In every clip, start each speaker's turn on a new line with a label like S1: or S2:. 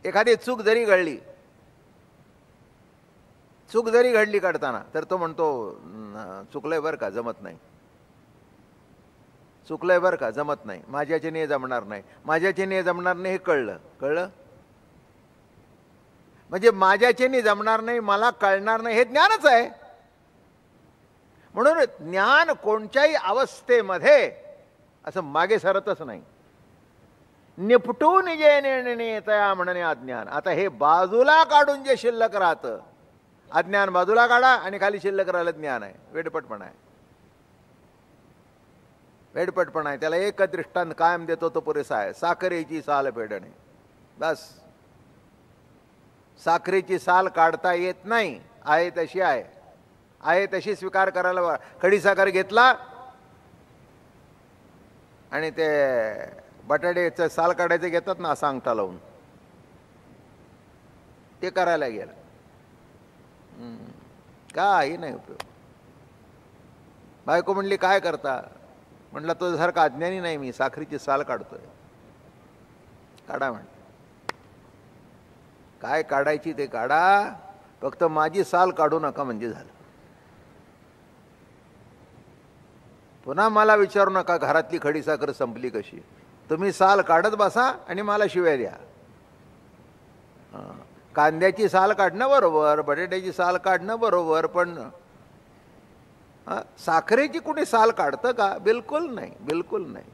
S1: एखादी चूक जरी घडली, चूक जरी घडली काढताना, तर तो म्हणतो चुकलंय बरं का, जमत नाही, चुकलंय बरं का, जमत नाही, माझ्याच्याने जमणार नाही, माझ्याच्याने जमणार नाही, हे कळलं. कळलं म्हणजे माझ्याच्याने जमणार नाही, मला कळणार नाही, हे ज्ञानच आहे. म्हणून ज्ञान कोणत्याही अवस्थेमध्ये असं मागे सरतच नाही. निपटून जे निर्णय तया म्हणणे अज्ञान. आता हे बाजूला काढून जे शिल्लक राहतं, अज्ञान बाजूला काढा आणि खाली शिल्लक राहिलं ज्ञान आहे. वेडपटपणा आहे, वेडपटपणा आहे. त्याला एक दृष्टांत कायम देतो तो पुरेसा आहे. साखरेची साल फेडणे. बस, साखरेची साल काढता येत नाही, आहे तशी आहे, आहे तशी स्वीकार करायला. खडीसाखर घेतला आणि ते बटाट्याचं साल काढायचं घेतात ना, असा अंगठा लावून, ते करायला गेलं, काही नाही उपयोग. बायको म्हणली काय करता? म्हटलं तुझ्यासारखा अज्ञानी नाही मी, साखरेची साल काढतोय. काढा म्हण, काय काढायची ते काढा, फक्त माझी साल काढू नका म्हणजे झालं. पुन्हा मला विचारू नका घरातली खडीसाखर संपली कशी. तुम्ही साल काढत बसा आणि मला शिव्या द्या. कांद्याची साल काढणं बरोबर, बटाट्याची साल काढणं बरोबर, पण साखरेची कुठे साल काढतं का? बिलकुल नाही, बिलकुल नाही.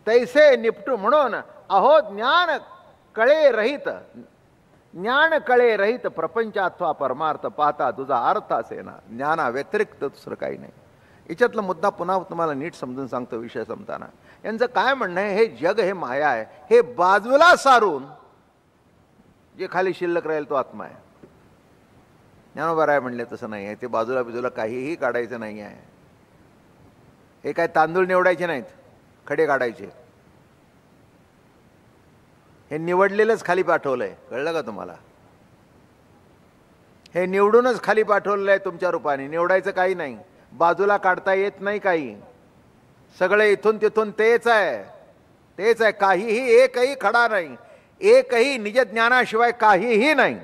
S1: तैसे निपटू. म्हणून अहो ज्ञान कळे रहित, ज्ञान कळे रहित प्रपंच अथवा परमार्थ पाहता तुझा अर्थ असे ना. ज्ञाना व्यतिरिक्त दुसरं काही नाही. याच्यातला मुद्दा पुन्हा तुम्हाला नीट समजून सांगतो विषय संपताना. यांचं काय म्हणणं आहे, हे जग हे माया आहे, हे बाजूला सारून जे खाली शिल्लक राहील तो आत्मा आहे. ज्ञानोबा राय म्हणले तसं नाही आहे. ते बाजूला बिजूला काहीही काढायचं नाही आहे. हे काय तांदूळ निवडायचे नाहीत, खडे काढायचे. हे निवडलेलंच खाली पाठवलंय, कळलं का तुम्हाला? हे निवडूनच खाली पाठवलेलं आहे तुमच्या रूपाने. निवडायचं काही नाही, बाजूला काढता येत नाही काही. सगळे इथून तिथून तेच आहे, तेच आहे. काहीही एकही खडा नाही, एकही निज ज्ञानाशिवाय काहीही नाही.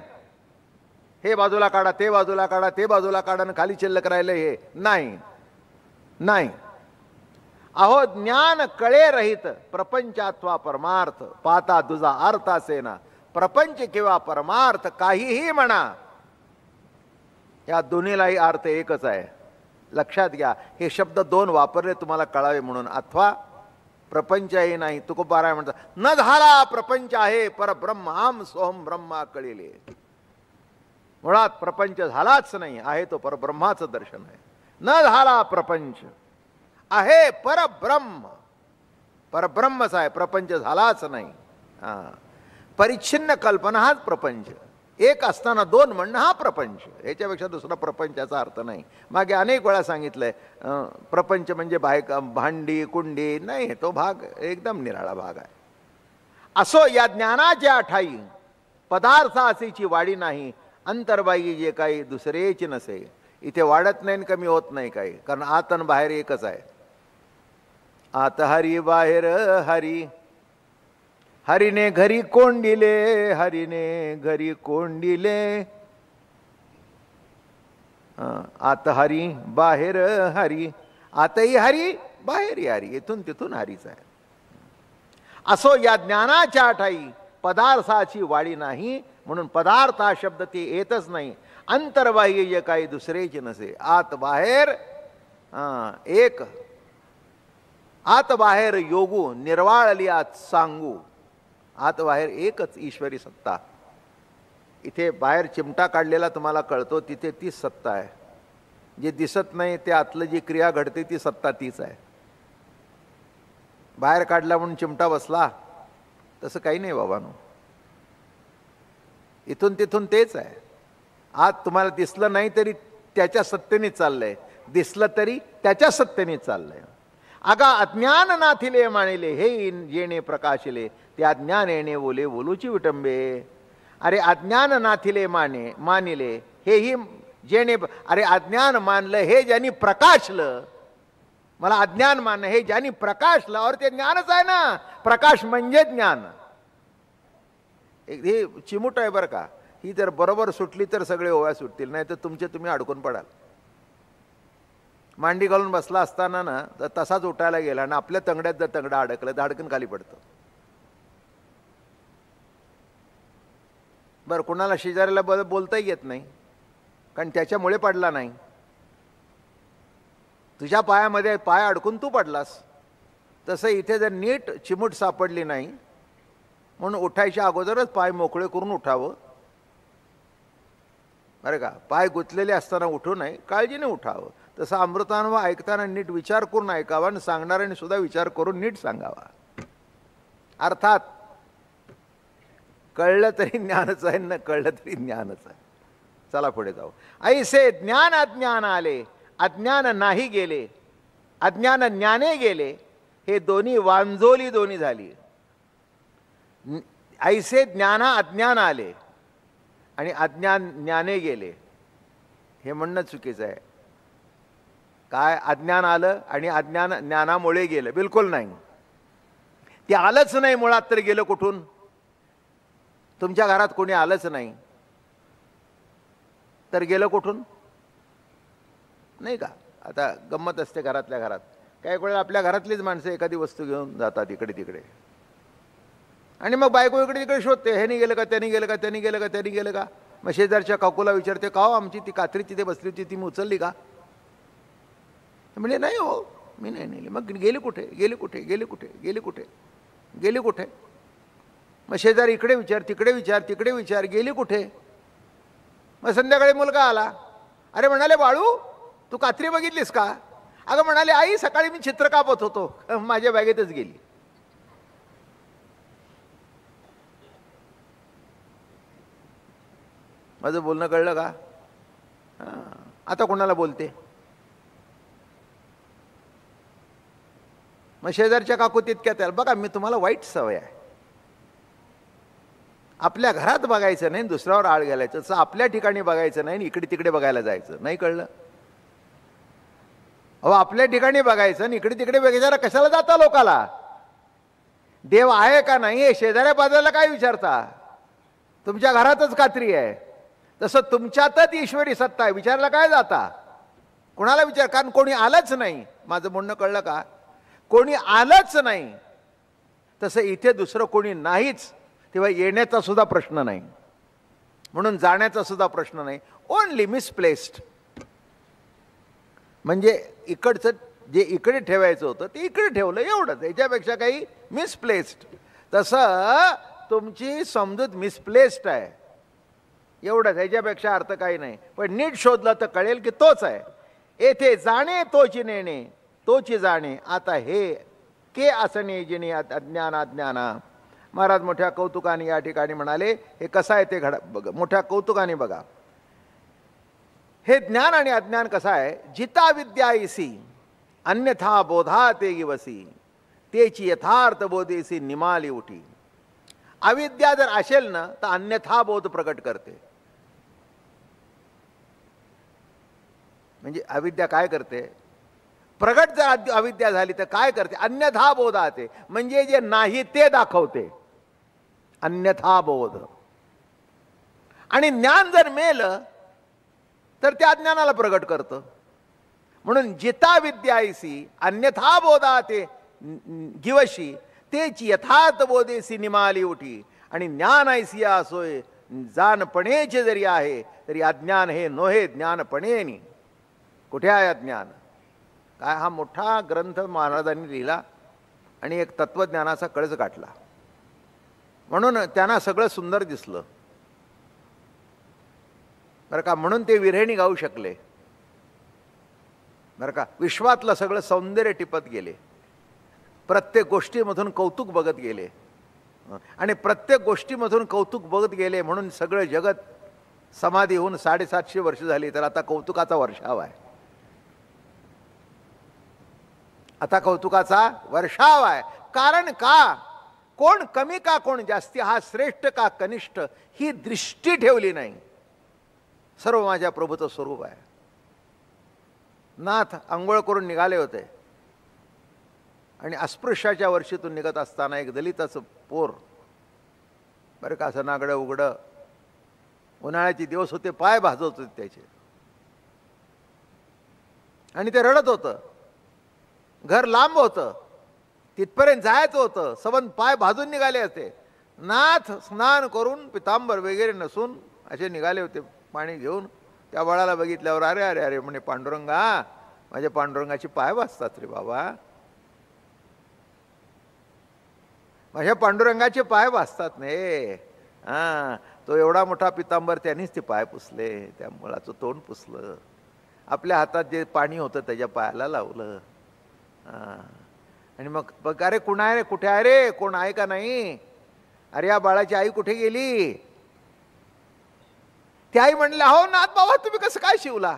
S1: हे बाजूला काढा, ते बाजूला काढा, ते बाजूला काढा आणि खाली शिल्लक राहिलं हे नाही, नाही. अहो ज्ञान कळे रहित प्रपंच अथवा परमार्थ पाहता तुझा अर्थ असे ना. प्रपंच किंवा परमार्थ काहीही म्हणा, या दोन्हीलाही अर्थ एकच आहे. लक्षात घ्या, हे शब्द दोन वापरले तुम्हाला कळावे म्हणून. अथवा प्रपंचही नाही. तुकोबाराय म्हणतात, न झाला प्रपंच आहे परब्रह्म आम सोहम ब्रह्मा कळिले. मुळात प्रपंच झालाच नाही, आहे तो परब्रह्माचं दर्शन आहे. न झाला प्रपंच आहे परब्रह्म, परब्रह्मच आहे, प्रपंच झालाच नाही. परिच्छिन्न कल्पना हाच प्रपंच. एक असताना दोन म्हणणं हा प्रपंच. याच्यापेक्षा दुसरा प्रपंचाचा अर्थ नाही. मागे अनेक वेळा सांगितलंय, प्रपंच म्हणजे भांडी कुंडी नाही, तो भाग एकदम निराळा भाग आहे. असो या ज्ञानाच्या ठाई पदार्थ असेची वाढी नाही, अंतर्बाई जे काही दुसरेची नसे. इथे वाढत नाही कमी होत नाही काही, कारण आत आणि बाहेर एकच आहे. आत हरी बाहेर हरी, हरीने घरी कोंडिले, हरीने घरी कोंडिले. आत हरी बाहेर हरी, आतही हरी बाहेर हरी, इथून तिथून हरीच आहे. असो या ज्ञानाच्या ठाई पदार्थाची वाढी नाही, म्हणून पदार्थ हा शब्द ते येतच नाही. अंतर्बाह्य जे काही दुसरेच नसे. आत बाहेर एक, आत बाहेर योगू निर्वाळली आत सांगू. आत बाहेर एकच ईश्वरी सत्ता. इथे बाहेर चिमटा काढलेला तुम्हाला कळतो, तिथे तीच सत्ता आहे. जे दिसत नाही ते आतलं जी क्रिया घडते ती सत्ता तीच आहे. बाहेर काढला म्हणून चिमटा बसला तसं काही नाही बाबांनो. इथून तिथून तेच आहे. आत तुम्हाला दिसलं नाही तरी त्याच्या सत्तेनेच चाललंय, दिसलं तरी त्याच्या सत्तेनेच चाललंय. आगा अज्ञान नाथिले मानिले, हे जेणे प्रकाशिले, ते अज्ञान येणे बोले बोलूची विटंबे. अरे अज्ञान नाथिले मानिले, हेही जेणे, अरे अज्ञान मानलं हे ज्यांनी प्रकाशलं. मला अज्ञान मानणं हे ज्यांनी प्रकाशलं, और ते ज्ञानच आहे ना. प्रकाश म्हणजे ज्ञान. ही चिमूट आहे बरं का, ही जर बरोबर सुटली तर सगळे ओव्या सुटतील, नाही तर तुम्ही अडकून पडाल. मांडी घालून बसला असताना ना तर तसाच उठायला गेला आणि आपल्या तंगड्यात जर तंगडा अडकलं तर अडकून खाली पडतं. बरं, कुणाला शेजाऱ्याला बोलताही येत नाही कारण त्याच्यामुळे पडला नाही. तुझ्या पायामध्ये पाय अडकून तू पडलास. तसं इथे जर नीट चिमूट सापडली नाही म्हणून उठायच्या अगोदरच पाय मोकळे करून उठावं बरं का. पाय गुंतलेले असताना उठू नये, काळजीने उठावं. तसं अमृतानुभव ऐकताना नीट विचार करून ऐकावा आणि सांगणाऱ्याने सुद्धा विचार करून नीट सांगावा. अर्थात कळलं तरी ज्ञानच आहे, न कळलं तरी ज्ञानच आहे. चला पुढे जाऊ. ऐसे ज्ञान अज्ञान आले, अज्ञान नाही गेले, अज्ञान ज्ञाने गेले, हे दोन्ही वांजोली दोन्ही झाली. ऐसे ज्ञाना अज्ञान आले आणि अज्ञान ज्ञाने गेले, हे म्हणणं चुकीचं आहे. काय अज्ञान आलं आणि अज्ञान ज्ञानामुळे गेलं? बिलकुल नाही. ते आलंच नाही मुळात तर गेलं कुठून? तुमच्या घरात कोणी आलंच नाही तर गेलं कुठून? नाही का? आता गंमत असते घरातल्या घरात. काही वेळेला आपल्या घरातलीच माणसं एखादी वस्तू घेऊन जातात इकडे तिकडे आणि मग बायको इकडे तिकडे शोधते, ह्यानी गेलं का, त्यांनी गेलं का, त्यांनी गेलं का, त्यांनी गेलं का. मग शेजारच्या काकूला विचारते, का हो आमची ती कात्री तिथे बसली होती ती मी उचलली का? म्हणजे नाही हो, मी नाही नेली. मग गेली कुठे, गेली कुठे, गेली कुठे, गेली कुठे, गेली कुठे? मग शेजारी इकडे विचार, तिकडे विचार, तिकडे विचार, गेली कुठे? मग संध्याकाळी मुलगा आला, अरे म्हणाले बाळू तू कात्री बघितलीस का? अगं म्हणाले आई सकाळी मी चित्र कापत होतो, माझ्या बॅगेतच गेली. माझं बोलणं कळलं का? आता कोणाला बोलते? मग शेजारच्या काकू तितक्यात याल. बघा मी तुम्हाला वाईट सवय आहे, आपल्या घरात बघायचं नाही, दुसऱ्यावर आळ घालायचं. तसं आपल्या ठिकाणी बघायचं नाही, इकडे तिकडे बघायला जायचं नाही. कळलं? अहो आपल्या ठिकाणी बघायचं आणि इकडे तिकडे बघायचं कशाला जाता? लोकाला देव आहे का नाही हे शेजाऱ्या बाजूला काय विचारता? तुमच्या घरातच कात्री आहे, तसं तुमच्यातच ईश्वरी सत्ता आहे, विचारला काय जाता? कोणाला विचार? कारण कोणी आलंच नाही. माझं म्हणणं कळलं का? कोणी आलंच नाही. तसं इथे दुसरं कोणी नाहीच, तेव्हा येण्याचा सुद्धा प्रश्न नाही, म्हणून जाण्याचा सुद्धा प्रश्न नाही. ओनली मिसप्लेस्ड, म्हणजे इकडचं जे इकडे ठेवायचं होतं ते इकडे ठेवलं एवढंच, याच्यापेक्षा काही मिसप्लेस्ड. तसं तुमची समजूत मिसप्लेस्ड आहे एवढंच, ह्याच्यापेक्षा अर्थ काही नाही. पण नीट शोधलं तर कळेल की तोच आहे. येथे जाणे तोची नेणे, तोची जाणे आता हे के असणे जिने अज्ञान अज्ञाना. महाराज मोठ्या कौतुकाने या ठिकाणी म्हणाले, हे कसं आहे ते मोठ्या कौतुकाने बघा. हे ज्ञान आणि अज्ञान कसं आहे? जिता विद्यायसी अन्यथा बोधा ते गिवसी, तेची यथार्थ बोधेसी निमाली उठी. अविद्या जर असेल ना तर अन्यथा बोध प्रकट करते. म्हणजे अविद्या काय करते? प्रगट जर अविद्या झाली तर काय करते? अन्यथा बोधाते, म्हणजे जे नाही ते दाखवते, अन्यथा बोध. आणि ज्ञान जर मेलं तर त्या अज्ञानाला प्रगट करतं. म्हणून जिता विद्यायसी अन्यथा बोधाते गिवशी, तेची यथार्थ बोधेसी निमाली उठी. आणि ज्ञान ऐसिया असोय जाणपणेचे जरी आहे तरी अज्ञान हे नोहे ज्ञानपणेनी. कुठे आहे अज्ञान? काय हा मोठा ग्रंथ महाराजांनी लिहिला आणि एक तत्वज्ञानाचा कळस गाठला, म्हणून त्यांना सगळं सुंदर दिसलं बरं का. म्हणून ते विरहिणी गाऊ शकले बरं का. विश्वातलं सगळं सौंदर्य टिपत गेले, प्रत्येक गोष्टीमधून कौतुक बघत गेले आणि प्रत्येक गोष्टीमधून कौतुक बघत गेले म्हणून सगळं जगत समाधी होऊन 750 वर्ष झाली. तर आता कौतुकाचा वर्षाव आहे, आता कौतुकाचा वर्षाव आहे. कारण का? कोण कमी का कोण जास्ती, हा श्रेष्ठ का कनिष्ठ, ही दृष्टी ठेवली नाही. सर्व माझ्या प्रभूचं स्वरूप आहे. नाथ अंघोळ करून निघाले होते आणि अस्पृश्याच्या वर्षीतून निघत असताना एक दलिताचं पोर बरं का, असं नागडं उघडं. उन्हाळ्याचे दिवस होते, पाय भाजत होते त्याचे, आणि ते रडत होतं. घर लांब होतं, तिथपर्यंत जायचं होतं. सबंध पाय भाजून निघाले होते. नाथ स्नान करून पितांबर वगैरे नसून असे निघाले होते पाणी घेऊन. त्या बाळाला बघितल्यावर अरे अरे अरे म्हणे, पांडुरंगा, माझ्या पांडुरंगाचे पाय वाचतात रे बाबा, माझ्या पांडुरंगाचे पाय वाचतात ने. हा, तो एवढा मोठा पितांबर, त्यांनीच ते पाय पुसले, त्या मुलाचं तोंड पुसलं, आपल्या हातात जे पाणी होतं त्याच्या पायाला लावलं. आणि मग बघ, अरे कुणा आहे रे, कुठे आहे रे, कोण आहे का नाही? अरे या बाळाची आई कुठे गेली? ती आई म्हणले, हो नाथ बाबा, तुम्ही कसं काय शिवला?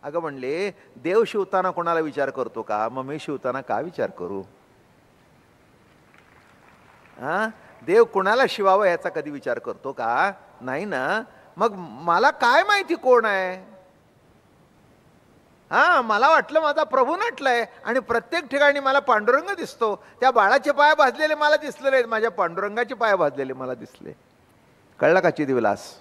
S1: अगं म्हणले, देव शिवताना कोणाला विचार करतो का? मग मी शिवताना का विचार करू? हा, देव कुणाला शिवावं याचा कधी विचार करतो का? नाही ना. मग मला काय माहिती कोण आहे? हा, मला वाटलं माझा प्रभू नटलाय, आणि प्रत्येक ठिकाणी मला पांडुरंग दिसतो. त्या बाळाचे पाय भाजलेले मला दिसले नाहीत, माझ्या पांडुरंगाचे पाय भाजलेले मला दिसले. कळलं का चिदिविलास?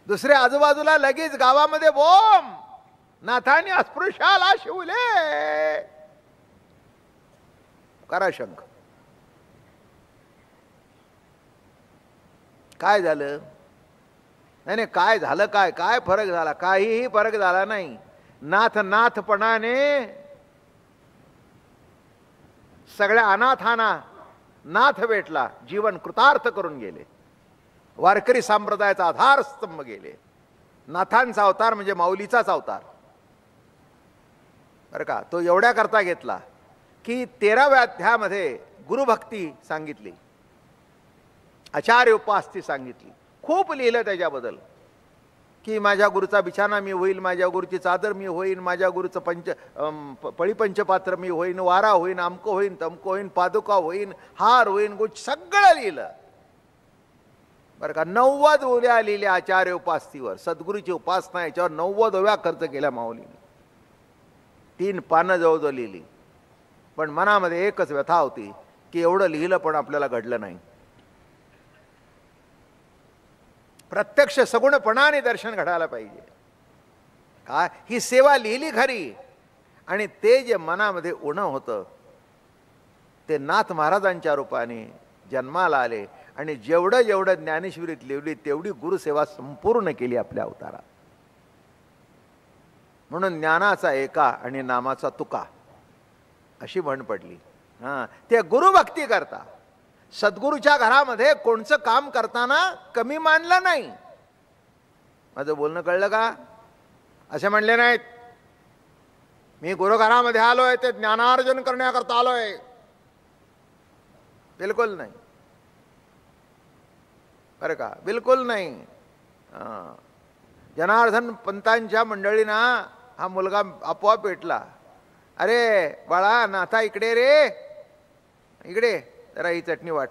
S1: दुसऱ्या आजूबाजूला लगेच गावामध्ये बोम, नाथाने अस्पृश्याला शिवले, करा शंख. काय झालं? नाही नाही, काय झालं? काय काय फरक झाला? काहीही फरक झाला नाही. नाथ नाथपणाने सगळ्या अनाथांना नाथ भेटला, जीवन कृतार्थ करून गेले. वारकरी संप्रदायाचा आधारस्तंभ गेले. नाथांचा अवतार म्हणजे माऊलीचाच अवतार, बरं का. तो एवढ्या करता घेतला की 13व्या अध्यायामध्ये गुरुभक्ती सांगितली, आचार्य उपासती सांगितली, खूप लिहिलं त्याच्याबद्दल, की माझ्या गुरुचा बिछाना मी होईल, माझ्या गुरुची चादर मी होईन, माझ्या गुरुचं पळीपंचपात्र मी होईन, वारा होईन, अमकं होईन, तमकं होईन, पादुका होईन, हार होईन, गुच्छ सगळं लिहिलं, बरं का. 90 ओव्या लिहिल्या आचार्य उपासतीवर. सद्गुरूची उपासना याच्यावर 90 ओव्या खर्च केल्या माऊलीने. 3 पानं जवळजवळ लिहिली. पण मनामध्ये एकच व्यथा होती की एवढं लिहिलं पण आपल्याला घडलं नाही. प्रत्यक्ष सगुणपणाने दर्शन घडायला पाहिजे. काय ही सेवा लिहिली खरी, आणि ते जे मनामध्ये उणं होतं ते नाथ महाराजांच्या रूपाने जन्माला आले, आणि जेवढं जेवढं ज्ञानेश्वरीत लिहिली तेवढी गुरुसेवा संपूर्ण केली आपल्या अवतारात. म्हणून ज्ञानाचा एका आणि नामाचा तुका अशी म्हण पडली. हां, ते गुरुभक्ती करता सद्गुरूच्या घरामध्ये कोणचं काम करताना कमी मानलं नाही. माझं बोलणं कळलं का? असे म्हणले नाहीत मी गुरुघरामध्ये आलोय ते ज्ञानार्जन करण्याकरता आलोय, बिलकुल नाही, बरं का, बिलकुल नाही. जनार्दन पंतांच्या मंडळींना हा मुलगा आपोआप भेटला. अरे बाळा, नाथा इकडे रे, इकडे जरा ही चटणी वाट,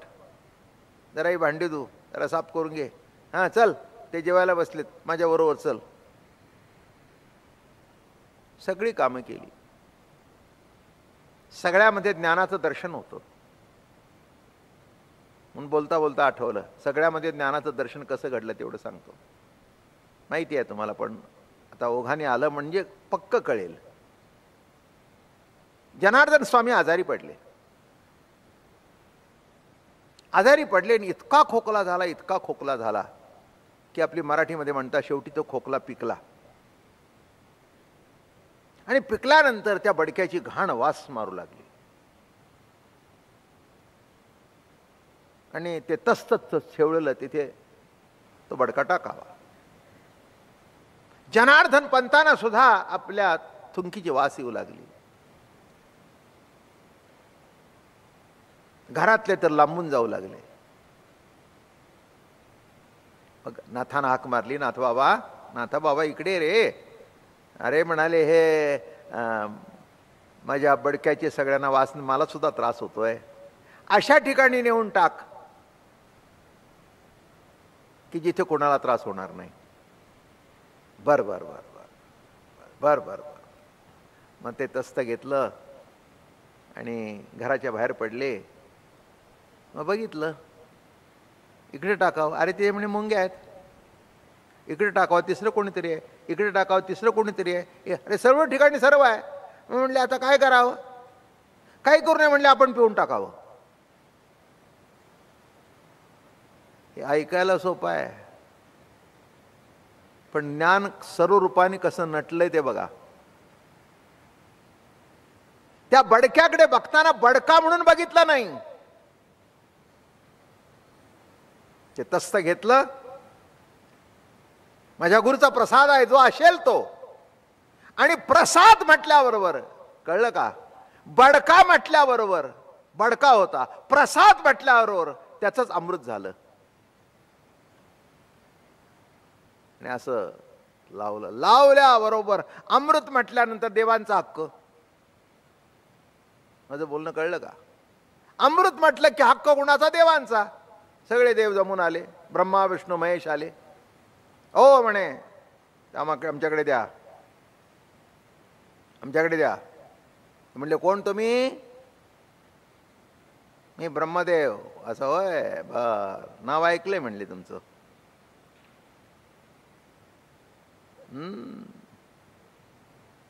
S1: जरा ही भांडी धू, जरा साफ करून घे, हां चल, ते जेवायला बसलेत, माझ्याबरोबर चल. सगळी कामं केली. सगळ्यामध्ये ज्ञानाचं दर्शन होतं. म्हणून बोलता बोलता आठवलं, सगळ्यामध्ये ज्ञानाचं दर्शन कसं घडलं तेवढं सांगतो. माहिती आहे तुम्हाला, पण आता ओघाने आलं म्हणजे पक्क कळेल. जनार्दन स्वामी आजारी पडले. आजारी पडले आणि इतका खोकला झाला, इतका खोकला झाला की आपली मराठीमध्ये म्हणतात शेवटी तो खोकला पिकला. आणि पिकल्यानंतर त्या बडक्याची घाण वास मारू लागली, आणि ते तस्तत ठेवलेलं तिथे तो बडका टाकावा. जनार्दन पंतांना सुद्धा आपल्या थुंकीची वास येऊ लागली. घरातले तर लांबून जाऊ लागले. मग नाथानं हाक मारली, नाथ बाबा, नाथा बाबा इकडे रे. अरे म्हणाले, हे माझ्या बडक्याचे सगळ्यांना वास, मला सुद्धा त्रास होतोय, अशा ठिकाणी नेऊन टाक की जिथे कोणाला त्रास होणार नाही. बर बर बर बर बर बर बर. मग ते तस्त घेतलं आणि घराच्या बाहेर पडले. मग बघितलं, इकडे टाकावं, अरे ते म्हणे मुंग्या आहेत, इकडे टाकावं तिसरं कोणीतरी आहे, इकडे टाकावं तिसरं कोणीतरी आहे, अरे सर्व ठिकाणी सर्व आहे. मग म्हणले आता काय करावं, काही करू नये म्हणले, आपण पिऊन टाकावं. हे ऐकायला सोपं आहे, पण ज्ञान सर्व रूपाने कसं नटलंय ते बघा. त्या बडक्याकडे बघताना बडका म्हणून बघितलं नाही, ते तस्त घेतलं, माझ्या गुरुचा प्रसाद आहे जो असेल तो. आणि प्रसाद म्हटल्याबरोबर कळलं का, बडका म्हटल्याबरोबर बडका होता, प्रसाद म्हटल्याबरोबर त्याचंच अमृत झालं. आणि असं लावलं, लावल्याबरोबर अमृत म्हटल्यानंतर देवांचा हक्क. माझं बोलणं कळलं का, अमृत म्हटलं की हक्क कुणाचा, देवांचा. सगळे देव जमून आले, ब्रह्मा विष्णू महेश आले. ओ म्हणे आमच्याकडे द्या, आमच्याकडे द्या. म्हणले कोण तुम्ही, मी ब्रह्मदेव. असं होय, बर, नाव ऐकलंय म्हणले तुमचं.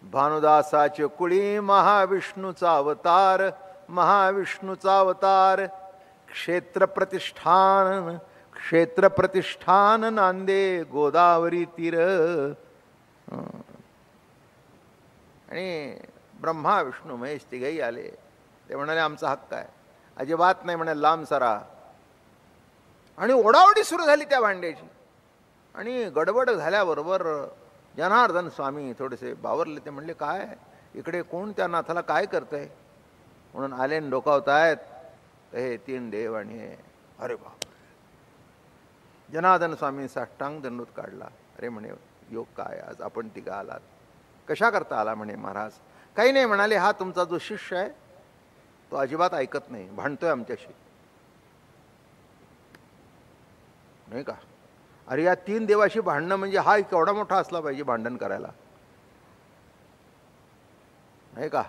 S1: भानुदासाचे कुळी महाविष्णूचा अवतार, महाविष्णूचा अवतार. क्षेत्र प्रतिष्ठान, क्षेत्र प्रतिष्ठान नांदे गोदावरी तीर. आणि ब्रह्मा विष्णू महेश तिघही आले. ते म्हणाले आमचा हक्क आहे. अजिबात नाही म्हणे, लांब सरा. आणि ओढाओढी सुरू झाली त्या भांड्याची. आणि गडबड झाल्याबरोबर जनार्दन स्वामी थोडेसे बावरले. ते म्हणले काय इकडे, कोण त्या नाथाला काय करतंय म्हणून आले डोकावतायत. हे 3 देव आणि हे. अरे बाप, जनार्दन स्वामी साष्टांग दंडोत काढला. अरे म्हणे योग काय, आज आपण तिघा आलात, कशा करता आला म्हणे महाराज. काही नाही म्हणाले, हा तुमचा जो शिष्य आहे तो अजिबात ऐकत नाही, भांडतोय आमच्याशी, नाही का. अरे या 3 देवाशी भांडणं म्हणजे हा केवढा मोठा असला पाहिजे भांडण करायला, नाही का.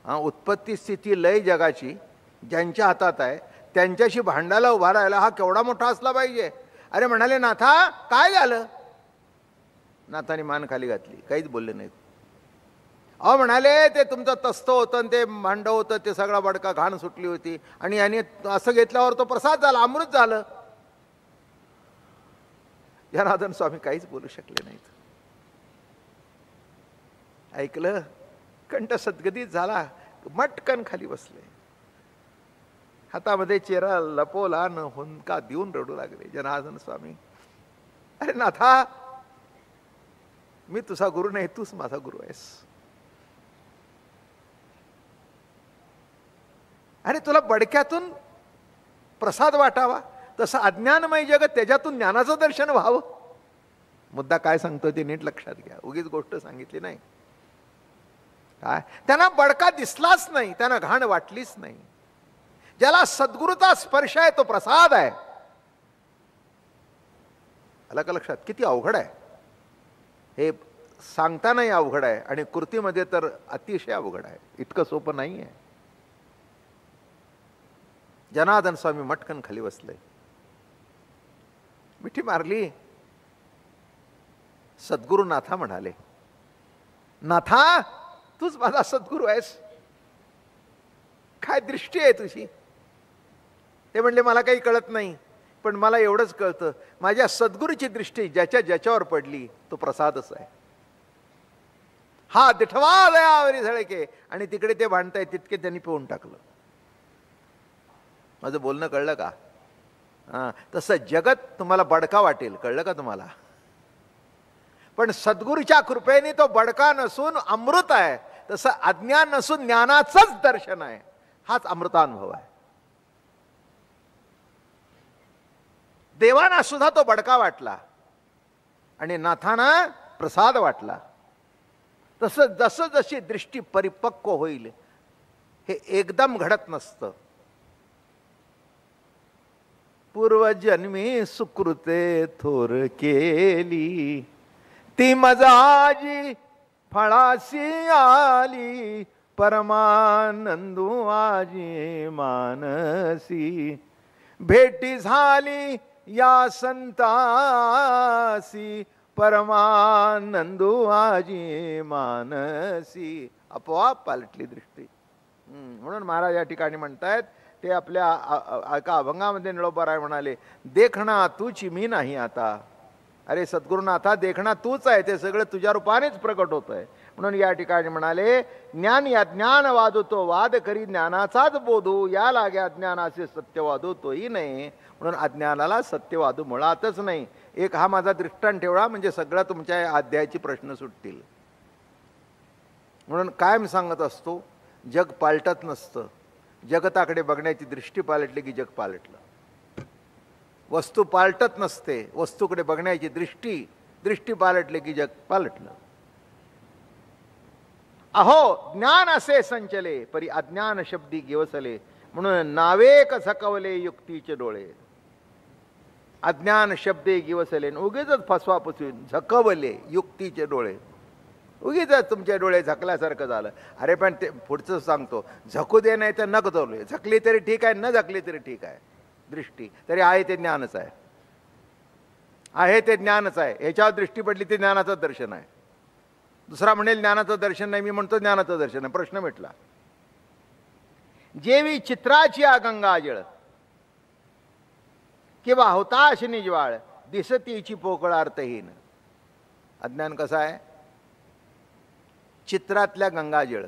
S1: हा, उत्पत्ती स्थिती लय जगाची ज्यांच्या हातात आहे त्यांच्याशी भांडायला उभा राहायला हा केवढा मोठा असला पाहिजे. अरे म्हणाले नाथा काय झालं. नाथाने मान खाली घातली, काहीच बोलले नाहीत. अहो म्हणाले ते तुमचं तस्त होतं आणि ते भांड होतं, ते सगळा बडका घाण सुटली होती आणि याने असं घेतल्यावर तो प्रसाद झाला, अमृत झालं. जनार्दन स्वामी काहीच बोलू शकले नाहीत. ऐकलं, कंठ सद्गदित झाला, मटकन खाली बसले, हातामध्ये चेहरा लपवला न हुंदका देऊन रडू लागले. जनार्दन स्वामी, अरे नाथा मी तुझा गुरु नाही, तूच माझा गुरु आहेस. अरे तुला बडक्यातून प्रसाद वाटावा, तसं अज्ञानमय जगत त्याच्यातून ज्ञानाचं दर्शन व्हावं. मुद्दा काय सांगतो ते नीट लक्षात घ्या, उगीच गोष्ट सांगितली नाही. काय त्यांना बडका दिसलाच नाही, त्यांना घाण वाटलीच नाही. ज्याला सद्गुरूचा स्पर्श आहे तो प्रसाद आहे. आलं का लक्षात, किती अवघड आहे हे. सांगतानाही अवघड आहे आणि कृतीमध्ये तर अतिशय अवघड आहे, इतकं सोपं नाही आहे. जनार्दन स्वामी मटकन खाली बसले, मिठी मारली. सद्गुरु नाथा म्हणाले, नाथा तूच माझा सद्गुरू आहेस, काय दृष्टी आहे तुझी. ते म्हणले मला काही कळत नाही, पण मला एवढंच कळतं, माझ्या सद्गुरूची दृष्टी ज्याच्या ज्याच्यावर पडली तो प्रसादच आहे. हा दिठवा दयावरी झळके. आणि तिकडे ते भांडताय तितके त्यांनी पिऊन टाकलं. माझं बोलणं कळलं का. हां, तसं जगत तुम्हाला बडका वाटेल, कळलं का तुम्हाला. पण सद्गुरूच्या कृपेने तो बडका नसून अमृत आहे. तसं अज्ञान नसून ज्ञानाचंच दर्शन आहे. हाच अमृतानुभव आहे. देवांना सुद्धा तो बडका वाटला आणि नाथांना प्रसाद वाटला. तसं जसं जशी दृष्टी परिपक्व होईल हे एकदम घडत नसतं. पूर्वजन्मी सुकृते थोर केली, ती मजाजी फळासी आली, परमानंदू आजी मानसी. भेटी झाली या संतासी, परमानंदू आजी मानसी. आपोआप पालटली दृष्टी. म्हणून महाराज या ठिकाणी म्हणतायत, ते आपल्या एका अभंगामध्ये निळोबाराय म्हणाले, देखणा तूची मी नाही आता. अरे सद्गुरुनाथा, देखणा तूच आहे, ते सगळं तुझ्या रूपानेच प्रकट होत आहे. म्हणून या ठिकाणी म्हणाले, ज्ञान या ज्ञान वादतो वाद करी ज्ञानाचाच बोधू, या लाग्या ज्ञानाचे सत्य वादू तोही नाही. म्हणून अज्ञानाला सत्य वादू मुळातच नाही. एक हा माझा दृष्टांत ठेवला म्हणजे सगळं तुमच्या या अध्यायाची प्रश्न सुटतील. म्हणून कायम सांगत असतो, जग पालटत नसतं, जगताकडे बघण्याची दृष्टी पालटली की जग पालटलं. वस्तू पालटत नसते, वस्तूकडे बघण्याची दृष्टी पालटली की जग पालटलं. अहो ज्ञान असे संचले, परी अज्ञान शब्दी गिवसले. म्हणून नावेक झकवले युक्तीचे डोळे. अज्ञान शब्दे गिवसले, उगीच फसवापासून झकवले युक्तीचे डोळे. उगीच तुमचे डोळे झकल्यासारखं झालं. अरे पण ते पुढचं सांगतो, झकू दे नाही तर नक झोलवे. झकली तरी ठीक आहे, न झकली तरी ठीक आहे. दृष्टी तरी आहे ते ज्ञानच आहे, आहे ते ज्ञानच आहे. ह्याच्यावर दृष्टी पडली ते ज्ञानाचं दर्शन आहे. दुसरा म्हणेल ज्ञानाचं दर्शन नाही, मी म्हणतो ज्ञानाचं दर्शन आहे. प्रश्न मिटला. जेवी चित्राची आ गंगाजळ, किंवा होताश निजवाळ, दिसतीची पोकळ अर्थहीन. अज्ञान कसं आहे? चित्रातल्या गंगाजळ.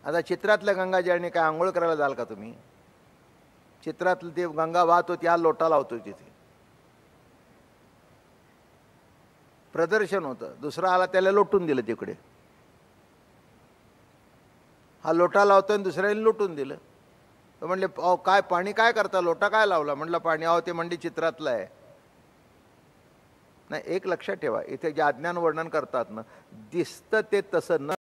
S1: आता चित्रातल्या गंगाजळने काय आंघोळ करायला जाल का तुम्ही? चित्रातलं ते गंगा वाहत होती, हा लोटा लावतो तिथे. प्रदर्शन होतं, दुसरा आला त्याला लोटून दिलं तिकडे. हा लोटा लावतोय आणि दुसऱ्याने लोटून दिलं. तर म्हणले, अहो काय पाणी काय करता, लोटा काय लावला? म्हटलं पाणी, अहो ते म्हणजे चित्रातलं आहे. नाही, एक लक्षात ठेवा, इथे जे अज्ञान वर्णन करतात ना, दिसतं ते तसं न